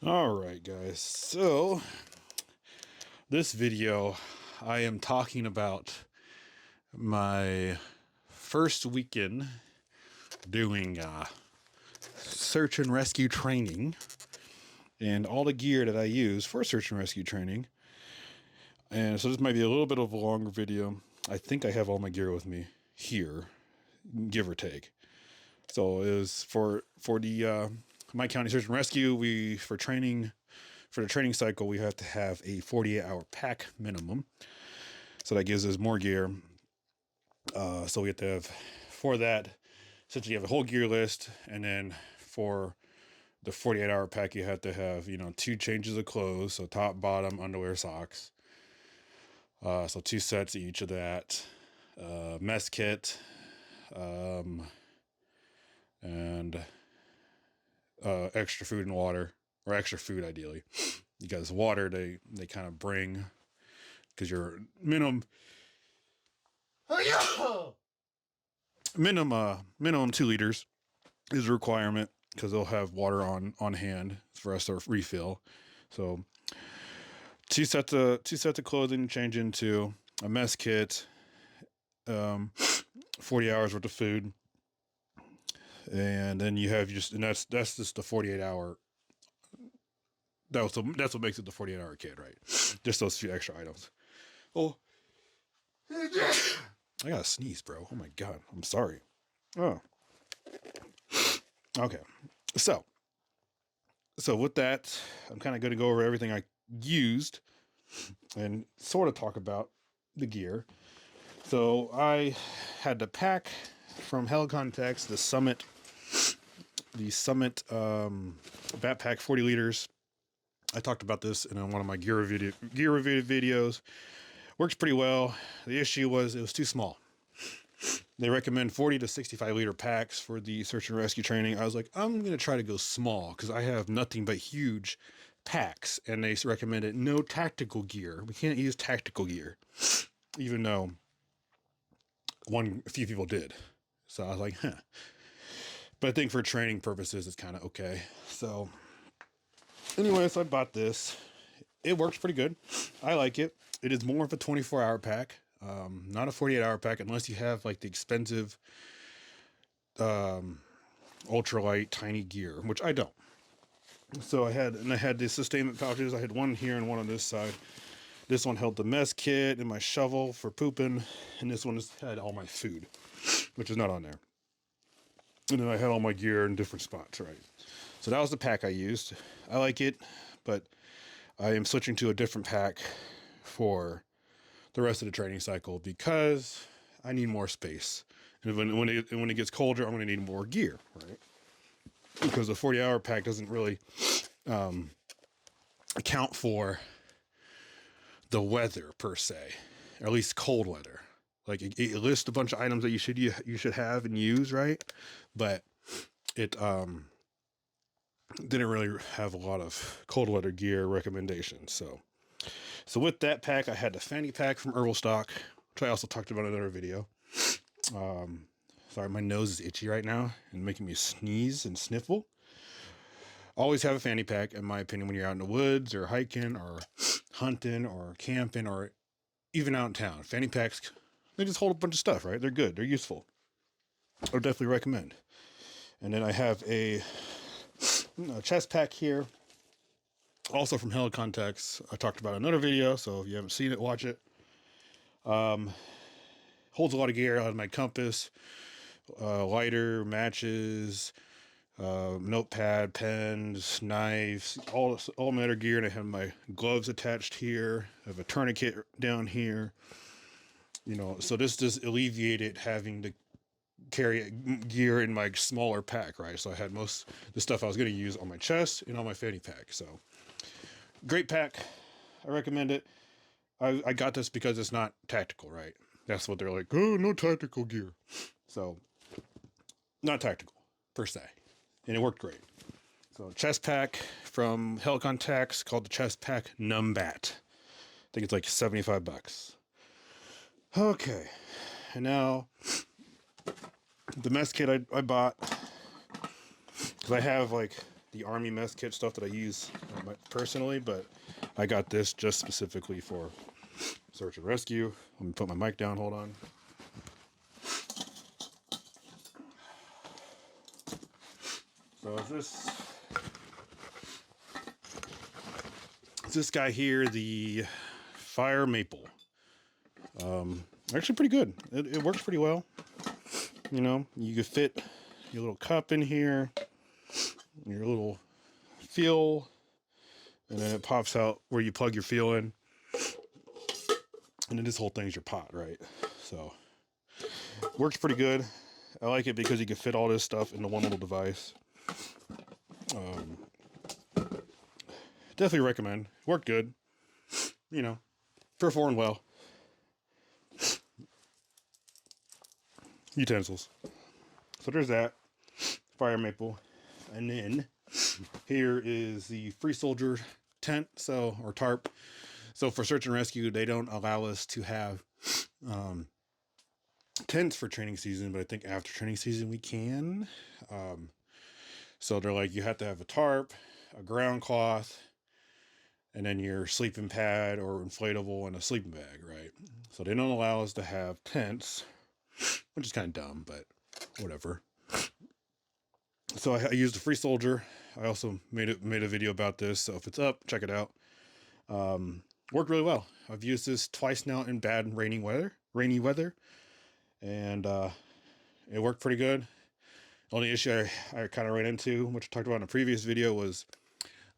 Alright guys, so this video I am talking about my first weekend doing search and rescue training and all the gear that I use for search and rescue training. And so this might be a little bit of a longer video. I think I have all my gear with me here, give or take. So it was for the my county search and rescue, for the training cycle, we have to have a 48-hour pack minimum. So that gives us more gear. So we have to have, for that, essentially you have a whole gear list. And then for the 48-hour pack, you have to have, 2 changes of clothes. So top, bottom, underwear, socks. So 2 sets each of that. Mess kit. And extra food and water. Or extra food, ideally. Because water, they kind of bring, because your minimum 2 liters is a requirement, because they'll have water on hand for us to refill. So 2 sets of clothing, change into a mess kit, 40 hours worth of food, and then you have that's just the 48-hour. That's what makes it the 48-hour kit, right? Just those few extra items. Oh, I gotta sneeze, bro. Oh my god, I'm sorry. Oh, okay. So with that, I'm kind of going to go over everything I used and sort of talk about the gear. So I had the pack from Helicontex, the Summit backpack, 40 liters. I talked about this in one of my gear review videos. Works pretty well. The issue was it was too small. They recommend 40 to 65 liter packs for the search and rescue training. I was like, I'm going to try to go small because I have nothing but huge packs. And they recommended no tactical gear. We can't use tactical gear, even though a few people did. So I was like, huh. But I think for training purposes, it's kind of okay. So anyway, so I bought this. It works pretty good. I like it. It is more of a 24-hour pack. Not a 48-hour pack unless you have like the expensive ultralight tiny gear, which I don't. So I had the sustainment pouches. I had one here and one on this side. This one held the mess kit and my shovel for pooping, and this one had all my food, which is not on there. And then I had all my gear in different spots, right? So that was the pack I used. I like it, but I am switching to a different pack for the rest of the training cycle because I need more space. And when it gets colder, I'm going to need more gear, right? Because the 40-hour pack doesn't really account for the weather per se, or at least cold weather. Like it lists a bunch of items that you should have and use, right? But it didn't really have a lot of cold weather gear recommendations. So with that pack, I had the fanny pack from Herbal Stock, which I also talked about in another video. Sorry, my nose is itchy right now and making me sneeze and sniffle. Always have a fanny pack, in my opinion, when you're out in the woods or hiking or hunting or camping or even out in town. Fanny packs, they just hold a bunch of stuff, right? They're good. They're useful. I would definitely recommend. And then I have a chest pack here, also from Helicontex. I talked about another video, so if you haven't seen it, watch it. Holds a lot of gear. I have my compass, lighter, matches, notepad, pens, knives, all my other gear. And I have my gloves attached here. I have a tourniquet down here. So this just alleviated having to carry gear in my smaller pack, right? So I had most of the stuff I was going to use on my chest and on my fanny pack. So great pack. I recommend it. I got this because it's not tactical, right? That's what they're like. Oh, no tactical gear. So not tactical per se. And it worked great. So chest pack from Helicontex called the chest pack Numbat. I think it's like $75. Okay. And now the mess kit I bought, because I have like the Army mess kit stuff that I use personally, but I got this just specifically for search and rescue. Let me put my mic down, hold on. So is this guy here, the Fire Maple. Actually pretty good. It works pretty well. You know, you could fit your little cup in here, your little fuel, and then it pops out where you plug your fuel in. And then this whole thing's your pot, right? So, works pretty good. I like it because you can fit all this stuff into one little device. Definitely recommend. Worked good. You know, performed well. Utensils. So there's that. Fire Maple. And then here is the Free Soldier tent, or tarp. So for search and rescue, they don't allow us to have tents for training season, but I think after training season we can. So they're like, you have to have a tarp, a ground cloth, and then your sleeping pad or inflatable and a sleeping bag, right? So they don't allow us to have tents, which is kind of dumb, but whatever. So I used the Free Soldier. I also made a video about this, so if it's up, check it out. Worked really well. I've used this twice now in bad rainy weather, and it worked pretty good. The only issue I kind of ran into, which I talked about in a previous video, was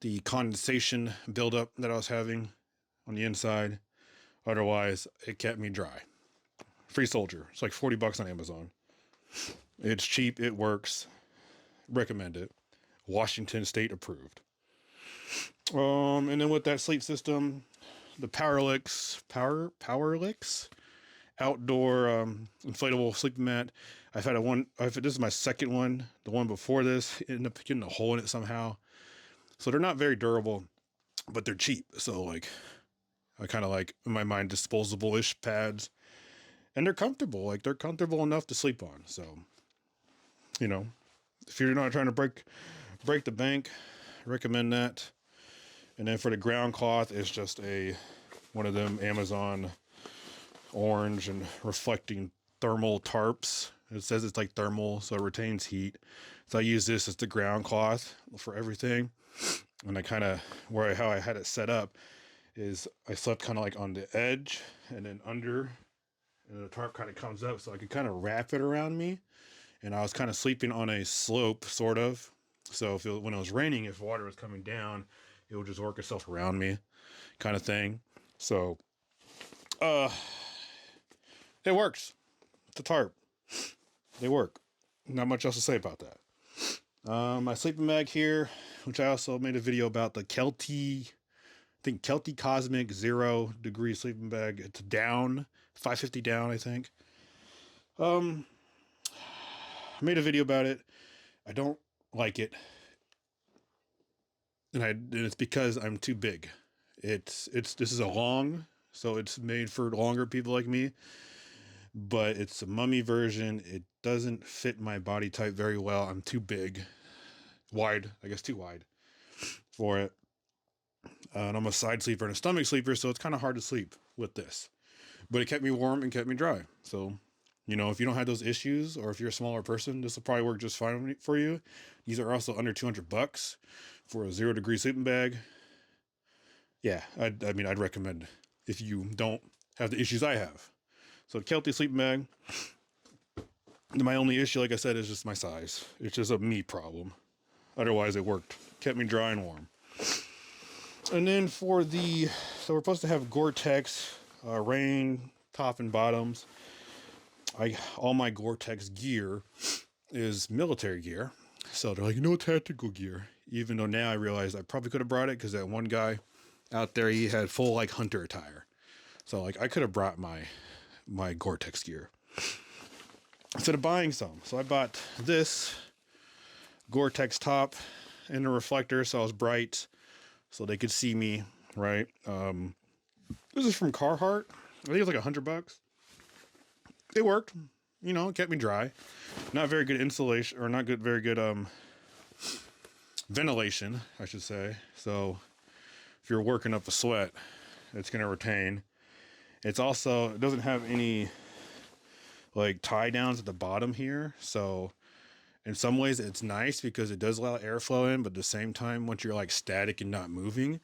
the condensation buildup that I was having on the inside. Otherwise, it kept me dry. Free Soldier. It's like $40 on Amazon. It's cheap. It works. Recommend it. Washington State approved. And then with that sleep system, the Powerlix outdoor inflatable sleeping mat. This is my second one. The one before this ended up getting a hole in it somehow. So they're not very durable, but they're cheap. So like, I kind of like, in my mind, disposable-ish pads. And they're comfortable. Like, they're comfortable enough to sleep on. So, you know, if you're not trying to break the bank, I recommend that. And then for the ground cloth, it's just one of them Amazon orange and reflecting thermal tarps. It says it's like thermal, so it retains heat. So I use this as the ground cloth for everything. And I kind of, how I had it set up is I slept kind of like on the edge and then under, and the tarp kind of comes up so I could kind of wrap it around me. And I was kind of sleeping on a slope, sort of. So when it was raining, if water was coming down, it would just work itself around me, kind of thing. So, it works. It's a tarp. They work. Not much else to say about that. My sleeping bag here, which I also made a video about, the Kelty Cosmic 0 degree sleeping bag. It's down, 550 down, I think. I made a video about it. I don't like it. And it's because I'm too big. This is a long, so it's made for longer people like me, but it's a mummy version. It doesn't fit my body type very well. I'm too big, too wide for it. And I'm a side sleeper and a stomach sleeper, so it's kind of hard to sleep with this, but it kept me warm and kept me dry. So, you know, if you don't have those issues, or if you're a smaller person, this will probably work just fine for you. These are also under $200 for a 0 degree sleeping bag. Yeah, I'd recommend if you don't have the issues I have. So Kelty sleeping bag. My only issue, like I said, is just my size. It's just a me problem. Otherwise, it worked. Kept me dry and warm. And then so we're supposed to have Gore-Tex rain top and bottoms. All my Gore-Tex gear is military gear. So they're like, no tactical gear. Even though now I realize I probably could have brought it, because that one guy out there, he had full like hunter attire. So like I could have brought my Gore-Tex gear instead of buying some. So I bought this Gore-Tex top and a reflector, so I was bright, so they could see me, right? This is from Carhartt. I think it was like $100. It worked. You know, it kept me dry. Not very good insulation, or not good, very good ventilation, I should say. So if you're working up a sweat, it's going to retain. It's also, it doesn't have any like tie downs at the bottom here. So in some ways it's nice because it does allow airflow in, but at the same time, once you're like static and not moving,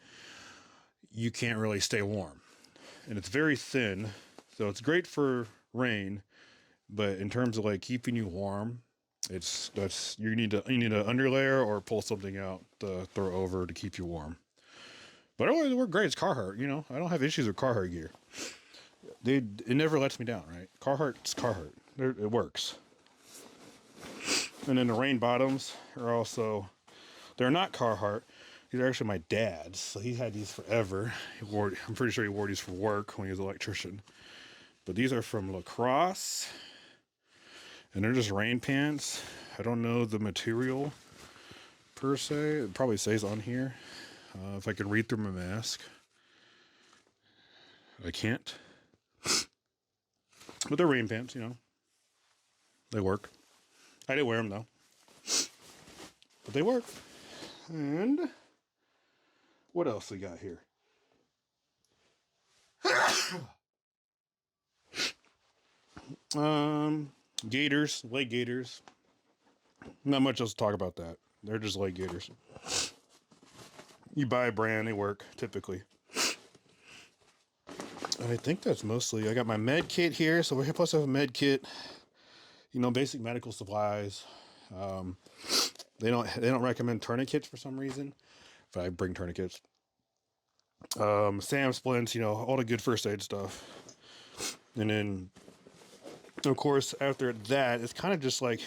you can't really stay warm. And it's very thin, so it's great for rain, but in terms of like keeping you warm, you need an underlayer or pull something out to throw over to keep you warm. But otherwise, it worked great. It's Carhartt, you know. I don't have issues with Carhartt gear. It never lets me down, right? Carhartt's Carhartt. It works. And then the rain bottoms are also, they're not Carhartt. These are actually my dad's. So he had these forever. I'm pretty sure he wore these for work when he was an electrician. But these are from Lacrosse. And they're just rain pants. I don't know the material per se. It probably says on here. If I can read through my mask. I can't. But they're rain pants, you know. They work. I didn't wear them though. But they work. And what else we got here? Gators, leg gators. Not much else to talk about that. They're just leg gators. You buy a brand, they work typically. And I think that's mostly, I got my med kit here. So we're supposed to have a med kit, you know, basic medical supplies. They don't recommend tourniquets for some reason, but I bring tourniquets. SAM splints, you know, all the good first aid stuff. And then of course, after that, it's kind of just like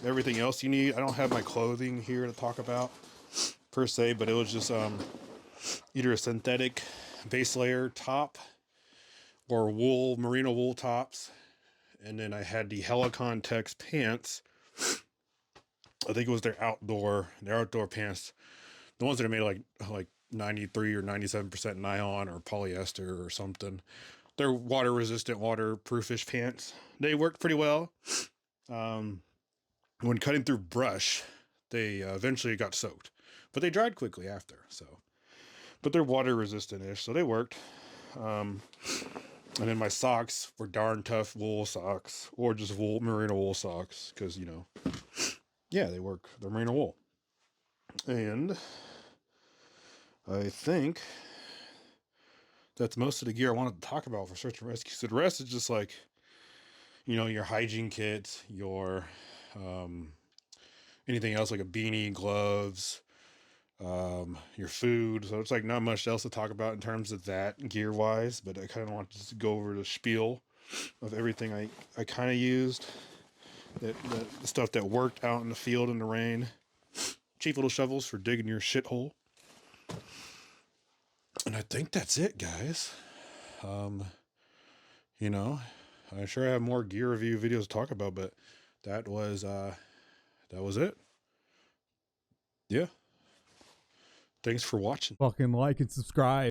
everything else you need. I don't have my clothing here to talk about per se, but it was just either a synthetic base layer top or wool, merino wool tops. And then I had the Helicon Tex pants. I think it was their outdoor pants. The ones that are made like 93 or 97% nylon or polyester or something. They're water resistant, waterproofish pants. They worked pretty well. When cutting through brush, they eventually got soaked, but they dried quickly after. So, but they're water resistant-ish, so they worked. And then my socks were darn tough wool socks, or just merino wool socks, because you know, yeah, they work. They're merino wool. And I think that's most of the gear I wanted to talk about for search and rescue. So the rest is just like, you know, your hygiene kits, your anything else like a beanie, gloves, your food. So it's like not much else to talk about in terms of that gear wise, but I kind of want to just go over the spiel of everything I kind of used. The stuff that worked out in the field in the rain. Cheap little shovels for digging your shithole. And I think that's it, guys. You know, I'm sure I have more gear review videos to talk about, but that was it. Yeah. Thanks for watching. Fucking like and subscribe.